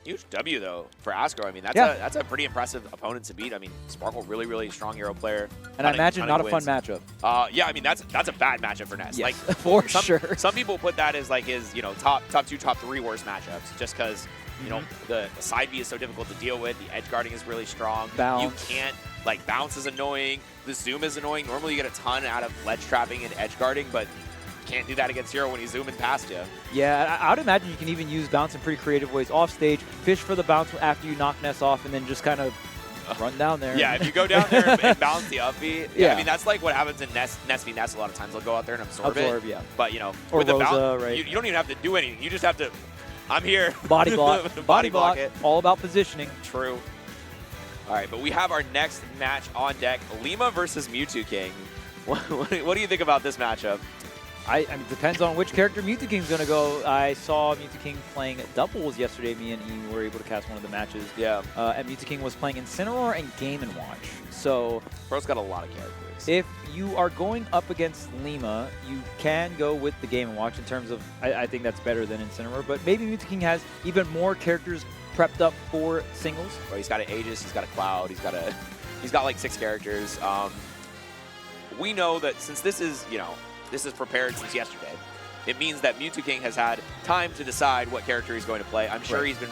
Huge W, though, for Ascro. I mean, that's a pretty impressive opponent to beat. I mean, Sparkle, really, really strong hero player. And I imagine not a fun matchup. Yeah, I mean, that's a bad matchup for Ness. Yes, like, for sure. Some people put that as, like, his, you know, top 2, top 3 worst matchups, just because, you know, the side B is so difficult to deal with. The edge guarding is really strong. Bounce. You can't, like, bounce is annoying. The zoom is annoying. Normally, you get a ton out of ledge trapping and edge guarding, but can't do that against Hero when he's zooming past you. Yeah, I would imagine you can even use bounce in pretty creative ways off stage, fish for the bounce after you knock Ness off, and then just kind of run down there. Yeah, if you go down there and bounce the up B, yeah, I mean, that's like what happens in Ness v Ness a lot of times. They'll go out there and absorb it. Yeah. But, you know, or with Rosa, the bounce, right? you don't even have to do anything. You just have to, I'm here. Body block. Body block it. All about positioning. True. All right, but we have our next match on deck, Lima versus Mew2King. What do you think about this matchup? I mean, it depends on which character Mew2King's going to go. I saw Mew2King playing doubles yesterday. Me and E were able to cast one of the matches. Yeah. And Mew2King was playing Incineroar and Game & Watch. So Bro's got a lot of characters. if you are going up against Lima, you can go with the Game & Watch in terms of, I think that's better than Incineroar. But maybe Mew2King has even more characters prepped up for singles. Well, he's got an Aegis, he's got a Cloud, he's got like 6 characters. We know that since this is, you know, this is prepared since yesterday, it means that Mew2King has had time to decide what character he's going to play. I'm sure he's been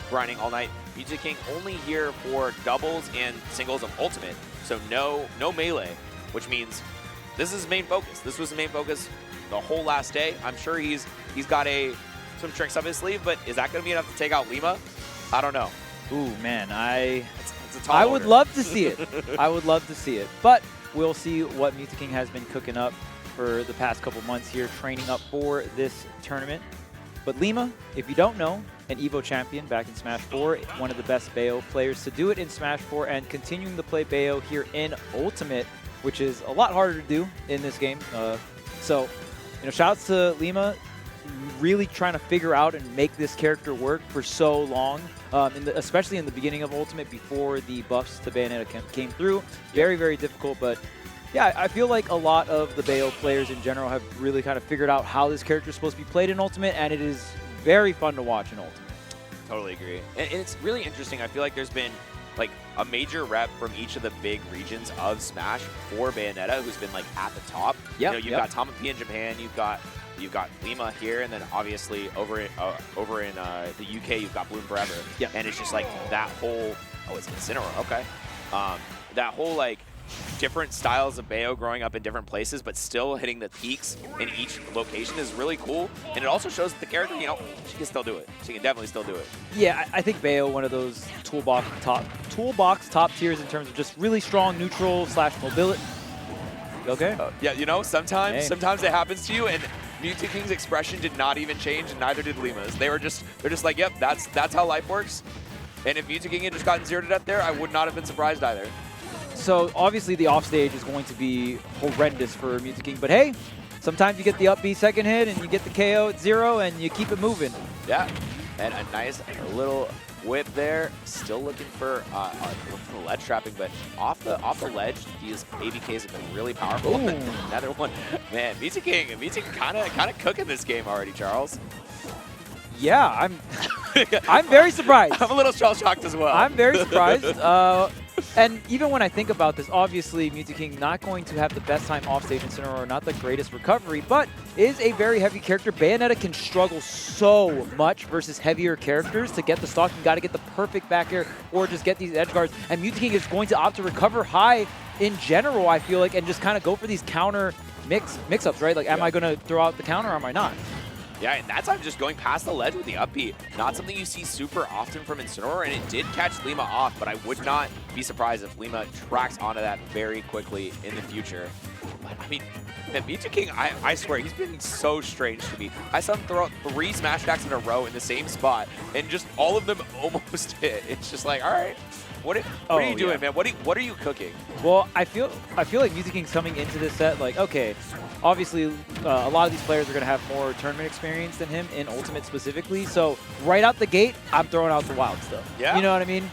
grinding all night. Mew2King only here for doubles and singles of Ultimate, so no melee, which means this is his main focus. This was the main focus the whole last day. I'm sure he's got some tricks up his sleeve, but is that going to be enough to take out Lima? I don't know. Ooh, man, it's a tall I order. would love to see it. I would love to see it. But we'll see what Mew2King has been cooking up for the past couple months here, training up for this tournament. But Lima, if you don't know, an EVO champion back in Smash 4, one of the best Bayo players to do it in Smash 4, and continuing to play Bayo here in Ultimate, which is a lot harder to do in this game. So, you know, shoutouts to Lima, really trying to figure out and make this character work for so long, especially in the beginning of Ultimate before the buffs to Bayonetta came through. Very, very difficult, but yeah, I feel like a lot of the Bayo players in general have really kind of figured out how this character is supposed to be played in Ultimate, and it is very fun to watch in Ultimate. Totally agree. And it's really interesting. I feel like there's been like a major rep from each of the big regions of Smash for Bayonetta, who's been like at the top. Yep, you know, you've got Tom and P in Japan, you've got Lima here, and then obviously over in the UK, you've got Bloom Forever. Yep. And it's just like that whole, it's Incineroar, okay. That whole like different styles of Bayo growing up in different places, but still hitting the peaks in each location is really cool. And it also shows that the character, you know, she can still do it. She can definitely still do it. Yeah, I think Bayo, one of those toolbox top tiers in terms of just really strong neutral / mobility. Okay. Yeah, you know, sometimes it happens to you, and Mew2King's expression did not even change, and neither did Lima's. They're just like, yep, that's how life works. And if Mew2King had just gotten 0 to death there, I would not have been surprised either. So obviously the offstage is going to be horrendous for Mew2King, but hey, sometimes you get the up B second hit and you get the KO at 0 and you keep it moving. Yeah, and a nice little whip there. Still looking for ledge trapping, but off the ledge, these ABKs have been really powerful. Another one, man. Mew2King kind of cooking this game already, Charles. Yeah, I'm very surprised. I'm a little shell shocked as well. I'm very surprised. And even when I think about this, obviously Mew2King not going to have the best time offstage, Incineroar not the greatest recovery, but is a very heavy character. Bayonetta can struggle so much versus heavier characters to get the stock. You got to get the perfect back air or just get these edge guards. And Mew2King is going to opt to recover high in general, I feel like, and just kind of go for these counter mix-ups, right? Like, am I going to throw out the counter or am I not? Yeah, and that time just going past the ledge with the up B. Not something you see super often from Incineroar, and it did catch Lima off, but I would not be surprised if Lima tracks onto that very quickly in the future. But, I mean, Mew2King, I swear, he's been so strange to me. I saw him throw out 3 smash attacks in a row in the same spot, and just all of them almost hit. It's just like, all right, what are you doing, man? What are you cooking? Well, I feel like Mew2King's coming into this set like, okay, obviously a lot of these players are going to have more tournament experience than him in Ultimate specifically. So right out the gate, I'm throwing out the wild stuff. Yeah. You know what I mean?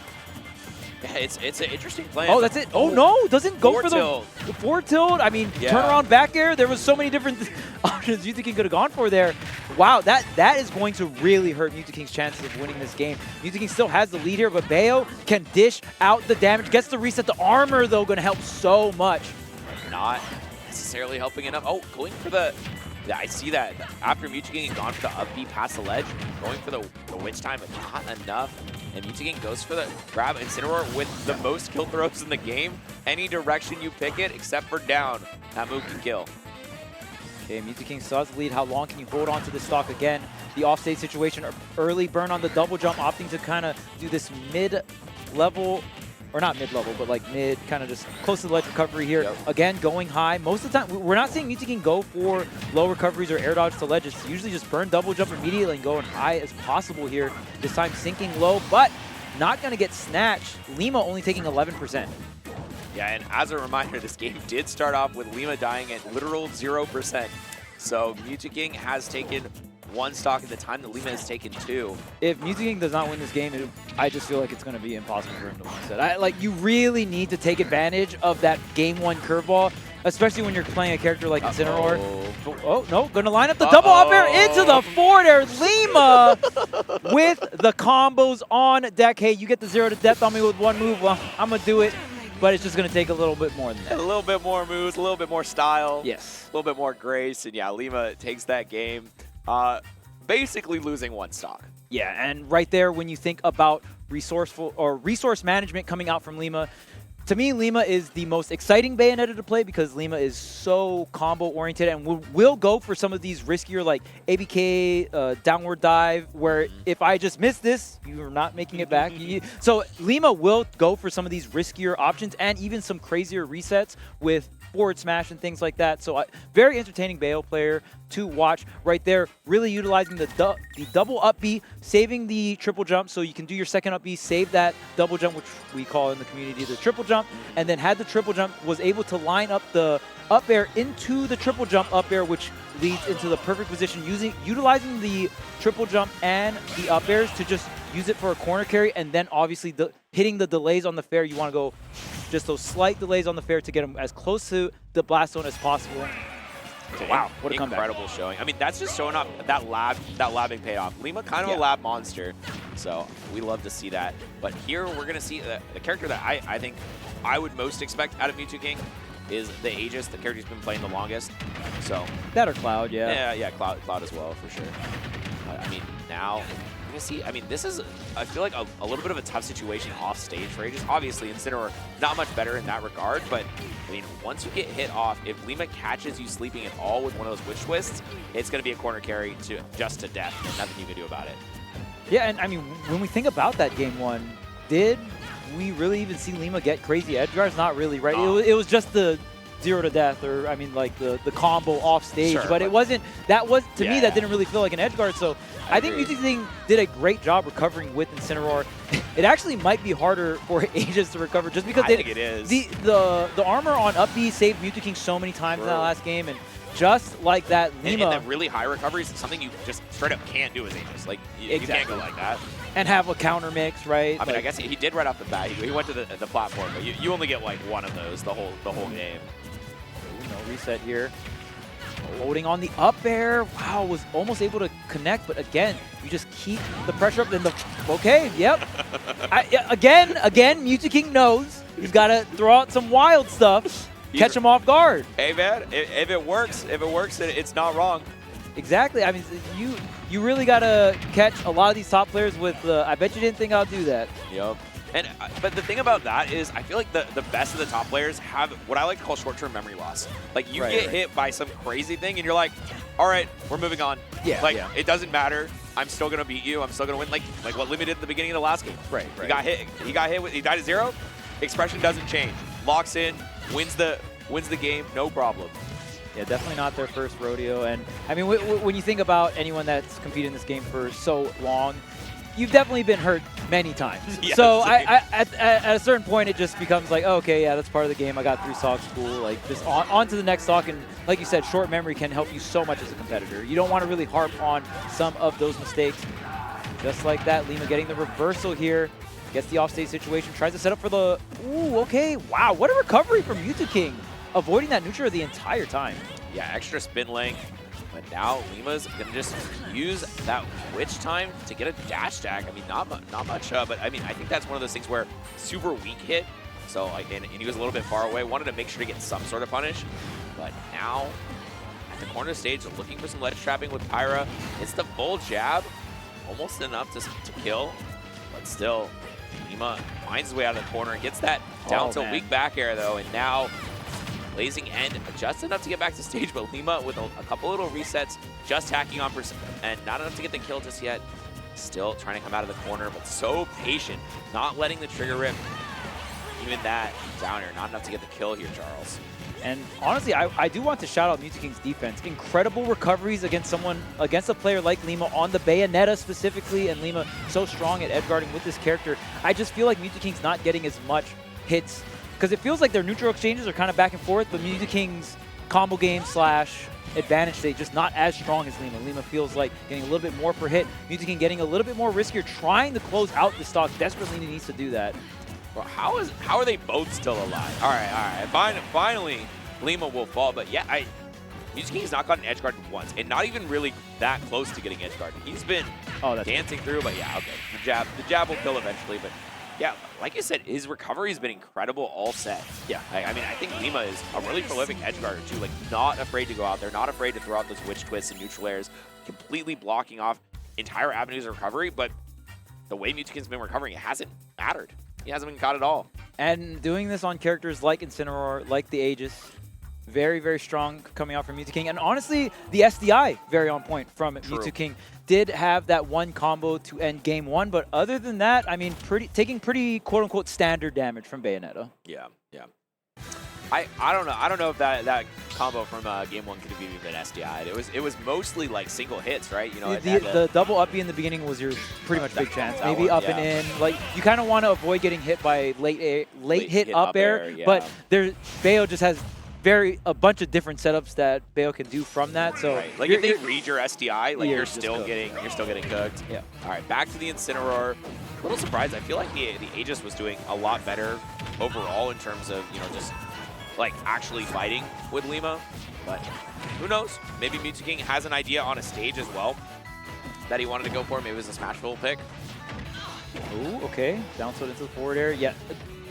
Yeah, it's an interesting plan. Oh, that's it. Oh, no. Doesn't go Forward for tilt. the forward tilt. I mean, Yeah. turn around back air. There was so many different options Mew2King could have gone for there. Wow, that is going to really hurt Mew2King's chances of winning this game. Mew2King still has the lead here, but Bayo can dish out the damage. Gets the reset. The armor, though, going to help so much. Not necessarily helping enough. Oh, going for the... Yeah, I see that. After Mew2King had gone for the up B past the ledge, going for the witch time, but not enough. And Mew2King goes for the grab. Incineroar with the most kill throws in the game. Any direction you pick it, except for down, that move can kill. Okay, Mew2King still has the lead. How long can you hold on to this stock again? The offstage situation, early burn on the double jump, opting to kind of do this mid-level, or not mid-level, but like mid, kind of just close to the ledge recovery here. Yep. Again, going high. Most of the time, we're not seeing Mew2King go for low recoveries or air dodge to ledge. It's usually just burn double jump immediately and going high as possible here. This time sinking low, but not going to get snatched. Lima only taking 11%. Yeah, and as a reminder, this game did start off with Lima dying at literal 0%. So Mew2King has taken one stock at the time that Lima has taken two. If Mew2King does not win this game, I just feel like it's going to be impossible for him to win set. Like, you really need to take advantage of that game one curveball, especially when you're playing a character like Incineroar. Oh, no, going to line up the double up air into the forward air. Lima with the combos on deck. Hey, you get the 0 to death on me with one move. Well, I'm going to do it, but it's just going to take a little bit more than that. A little bit more moves, a little bit more style. Yes. A little bit more grace, and yeah, Lima takes that game. Basically losing one stock. Yeah, and right there, when you think about resourceful or resource management coming out from Lima, to me, Lima is the most exciting Bayonetta to play because Lima is so combo-oriented and will go for some of these riskier, like ABK, downward dive, where if I just miss this, you're not making it back. So Lima will go for some of these riskier options and even some crazier resets with forward smash and things like that. So very entertaining Bayo player to watch right there, really utilizing the double up B, saving the triple jump so you can do your second up B, save that double jump, which we call in the community the triple jump, and then had the triple jump, was able to line up the up air into the triple jump up air, which leads into the perfect position, utilizing the triple jump and the up airs to just use it for a corner carry, and then obviously hitting the delays on the fair. You want to go just those slight delays on the fair to get them as close to the blast zone as possible. Wow, what a comeback. Incredible showing. I mean, that's just showing up that labbing paid off. Lima, kind of a lab monster, so we love to see that. But here we're going to see the character that I think I would most expect out of Mew2King is the Aegis, the character who's been playing the longest. So that or Cloud, yeah. Yeah, Cloud as well, for sure. I mean, now we're going to see, I mean, this is, I feel like a little bit of a tough situation off stage for Aegis. Obviously, Incineroar not much better in that regard, but I mean, once you get hit off, if Lima catches you sleeping at all with one of those witch twists, it's going to be a corner carry just to death, and nothing you can do about it. Yeah, and I mean, when we think about that game one, did we really even see Lima get crazy edge guards? Not really, right? It was just the 0 to death, or I mean, like the combo off stage, sure, but it wasn't. That was to me that didn't really feel like an edge guard. So I think Mew2King did a great job recovering with Incineroar. It actually might be harder for Aegis to recover just because I think it is. The armor on up B saved Mew2King so many times in that last game, and just like that, Lima and that really high recoveries is something you just straight up can't do as Aegis. Like you can't go like that. And have a counter mix, right? I mean, I guess he did right off the bat. He went to the platform, but you only get like one of those the whole game. No reset here. Holding on the up air. Wow, was almost able to connect, but again, you just keep the pressure up. Okay, yep. Again, Mew2King knows he's got to throw out some wild stuff, catch him off guard. Hey man, if it works, it's not wrong. Exactly. I mean, you really got to catch a lot of these top players with. I bet you didn't think I'll do that. Yep. And but the thing about that is, I feel like the best of the top players have what I like to call short-term memory loss. Like you get hit by some crazy thing, and you're like, all right, we're moving on. Yeah. Like it doesn't matter. I'm still gonna beat you. I'm still gonna win. Like what Lima did at the beginning of the last game. Right. He got hit. He died at 0. Expression doesn't change. Locks in. Wins the game. No problem. Yeah, definitely not their first rodeo. And I mean, when you think about anyone that's competed in this game for so long, you've definitely been hurt many times. Yes. So at a certain point, it just becomes like, oh, okay, yeah, that's part of the game. I got 3 stocks, cool. Like just on to the next stock. And like you said, short memory can help you so much as a competitor. You don't want to really harp on some of those mistakes. Just like that, Lima getting the reversal here. Gets the offstage situation, tries to set up for the... Ooh, okay. Wow, what a recovery from Mew2King. Avoiding that neutral the entire time. Yeah, extra spin length. But now Lima's going to just use that witch time to get a dash stack. I mean, not much, but I mean, I think that's one of those things where super weak hit. So, like, and he was a little bit far away. Wanted to make sure to get some sort of punish. But now, at the corner stage, looking for some ledge trapping with Pyra. It's the full jab. Almost enough to kill. But still, Lima finds his way out of the corner. Gets that down to weak back air, though. And now, Blazing End just enough to get back to stage, but Lima with a couple little resets, just hacking on and not enough to get the kill just yet. Still trying to come out of the corner, but so patient, not letting the trigger rip. Even that down air, not enough to get the kill here, Charles. And honestly, I do want to shout out Mew2King's defense. Incredible recoveries against a player like Lima on the Bayonetta specifically, and Lima so strong at edge guarding with this character. I just feel like Mew2King's not getting as much hits because it feels like their neutral exchanges are kind of back and forth, but Mew2King's combo game / advantage state just not as strong as Lima. Lima feels like getting a little bit more per hit. Mew2King getting a little bit more riskier, trying to close out the stock. Desperately needs to do that. Well, how are they both still alive? All right. Finally, Lima will fall, but yeah, Mew2King's not gotten edge guarded once, and not even really that close to getting edge guarded. He's been dancing through, but yeah, okay. The jab will kill eventually, but yeah, like I said, his recovery has been incredible all set. Yeah, I mean, I think Lima is a really prolific edge guarder too, like not afraid to go out there, not afraid to throw out those witch twists and neutral airs, completely blocking off entire avenues of recovery, but the way Mew2King's been recovering, it hasn't mattered. He hasn't been caught at all. And doing this on characters like Incineroar, like the Aegis, very, very strong coming out from Mew2King. And honestly, the SDI, very on point from Mew2King. Did have that one combo to end game one, but other than that, I mean, taking pretty quote-unquote standard damage from Bayonetta. Yeah. I don't know. I don't know if that combo from game one could have even been SDI'd. It was mostly like single hits, right? You know, the double uppy in the beginning was your pretty much big chance. Maybe up and in. Like you kind of want to avoid getting hit by late hit up air, but Bayo just has a bunch of different setups that Bayo can do from that. So like if they read your SDI, like you're still getting cooked. Yeah. All right, back to the Incineroar. A little surprised. I feel like the Aegis was doing a lot better overall in terms of just like actually fighting with Lima, but who knows? Maybe Mew2King has an idea on a stage as well that he wanted to go for. Maybe it was a Smashville pick. Ooh, okay. Down tilt into the forward air. Yeah,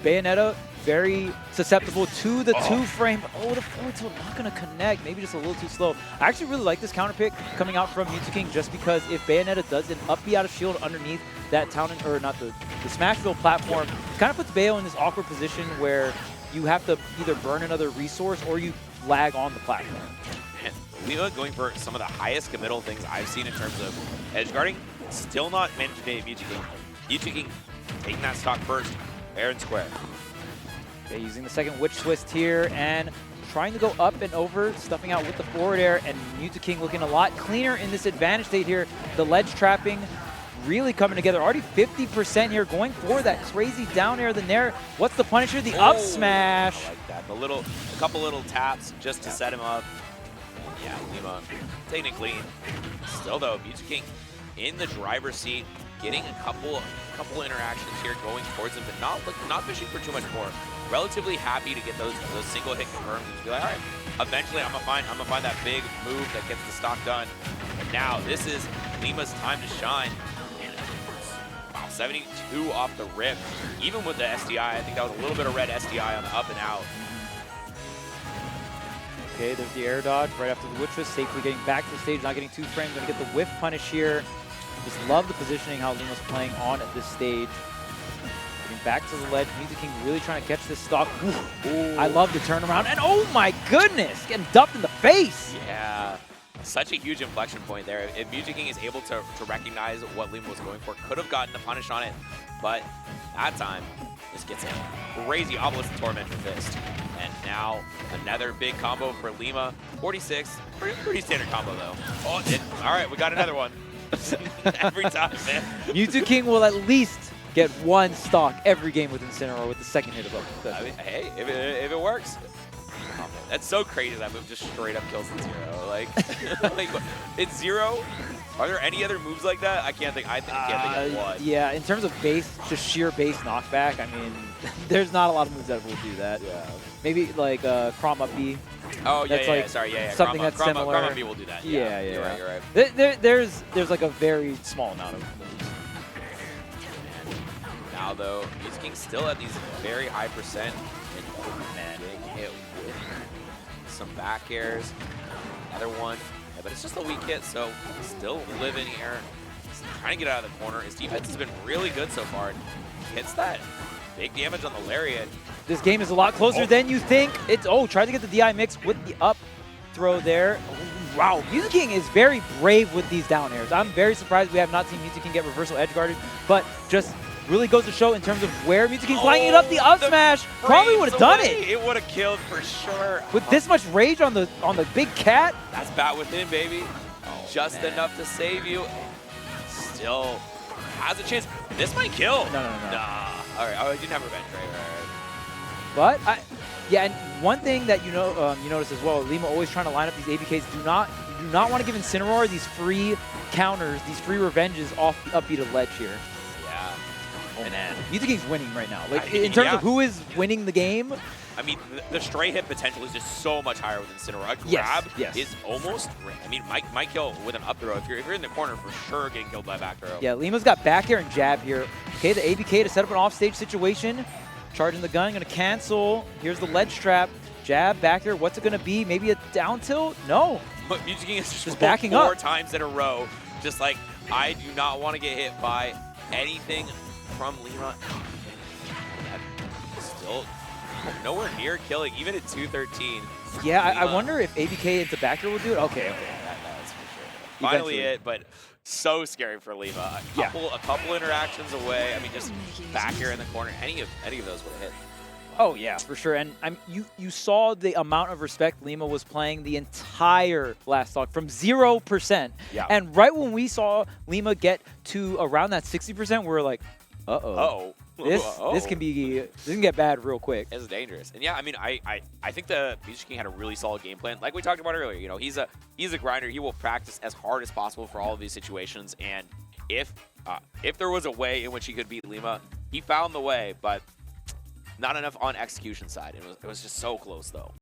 Bayonetta very susceptible to the two-frame. Oh, the forward tilt not going to connect. Maybe just a little too slow. I actually really like this counter pick coming out from Mew2King just because if Bayonetta does an up B out of shield underneath that the Smashville platform, kind of puts Bayo in this awkward position where you have to either burn another resource or you lag on the platform. And Lima going for some of the highest committal things I've seen in terms of edge guarding. Still not managed to Mew2King. Mew2King taking that stock first, fair and square. Okay, using the second witch twist here and trying to go up and over, stuffing out with the forward air, and Mew2King looking a lot cleaner in this advantage state here. The ledge trapping really coming together. Already 50% here, going for that crazy down air. The nair. What's the punisher? The up smash. I like that. A couple little taps just to set him up. Yeah, Lima taking it clean. Still though, Mew2King in the driver's seat, getting a couple interactions here, going towards him, but not fishing for too much more. Relatively happy to get those single hit confirmed. Just be like, all right, eventually I'm gonna find that big move that gets the stock done. But now this is Lima's time to shine. 72 off the rip. Even with the SDI, I think that was a little bit of red SDI on the up and out. Okay, there's the air dodge right after the witch twist, safely getting back to the stage, not getting two frames, gonna get the whiff punish here. Just love the positioning, how Lima's playing on this stage. Getting back to the ledge, Mew2King really trying to catch this stock. Ooh. I love the turnaround, and oh my goodness, getting dumped in the face. Yeah. Such a huge inflection point there. If Mew2King is able to recognize what Lima was going for, could have gotten the punish on it, but that time, just gets a crazy Obelisk Tormentor Fist. And now, another big combo for Lima. 46, pretty standard combo though. Oh, all right, we got another one. Every time, man. Mew2King will at least get one stock every game with Incineroar with the second hit of up. I mean, hey, if it works. That's so crazy that move just straight up kills the zero. Like, like it's zero Are there any other moves like that? I can't think. I can't think of one. Yeah, in terms of base, just sheer base knockback, I mean, there's not a lot of moves that will do that. Yeah. Maybe like Crom Up B. Oh, yeah, That's yeah, like yeah. Sorry, yeah, yeah. something that's similar. Crom Up B will do that. Yeah, You're right, you're right. There's like a very small amount of moves. Now, though, Mew2King still at these very high percent. And, man, big hit with some back airs. Another one. Yeah, but it's just a weak hit, so still living here. He's trying to get out of the corner. His defense has been really good so far. And hits that big damage on the Lariat. This game is a lot closer than you think. It's, tried to get the DI mix with the up throw there. Wow, Mew2King is very brave with these down airs. I'm very surprised we have not seen Mew2King get reversal edge guarded, but just really goes to show in terms of where Mew2King's lining it up. The up smash probably would have done it. It would have killed for sure. With this much rage on the big cat. That's bat within, baby. Just enough to save you. Still has a chance. This might kill. No. Nah. All right. Oh, you didn't have revenge, right? But yeah, and one thing that you notice as well, Lima always trying to line up these ABKs. Do not want to give Incineroar these free counters, these free revenges off the up B to ledge here. Yeah. Oh man, Mew2King's winning right now. Like in terms of who is winning the game. I mean, the stray hit potential is just so much higher with Incineroar. Yes, Grab is almost. I mean, might kill with an up throw. If you're in the corner, for sure getting killed by back throw. Yeah, Lima's got back air and jab here. Okay, the ABK to set up an offstage situation. Charging the gun, gonna cancel. Here's the ledge trap. Jab, back air. What's it gonna be? Maybe a down tilt? No. But Mew2King is just backing up 4 times in a row. Just like, I do not want to get hit by anything from Lima. Still nowhere near killing, even at 213. Yeah, I wonder if ABK into back air will do it. Okay. That's for sure. Finally it, but so scary for Lima. A couple interactions away. I mean, just back here in the corner. Any of those would have hit. Oh yeah, for sure. And you saw the amount of respect Lima was playing the entire last stock from 0%. Yeah. And right when we saw Lima get to around that 60%, we were like, uh-oh. This can get bad real quick. It's dangerous. And yeah, I mean, I think the Mew2King had a really solid game plan. Like we talked about earlier, you know, he's a grinder. He will practice as hard as possible for all of these situations. And if there was a way in which he could beat Lima, he found the way, but not enough on execution side. It was just so close though.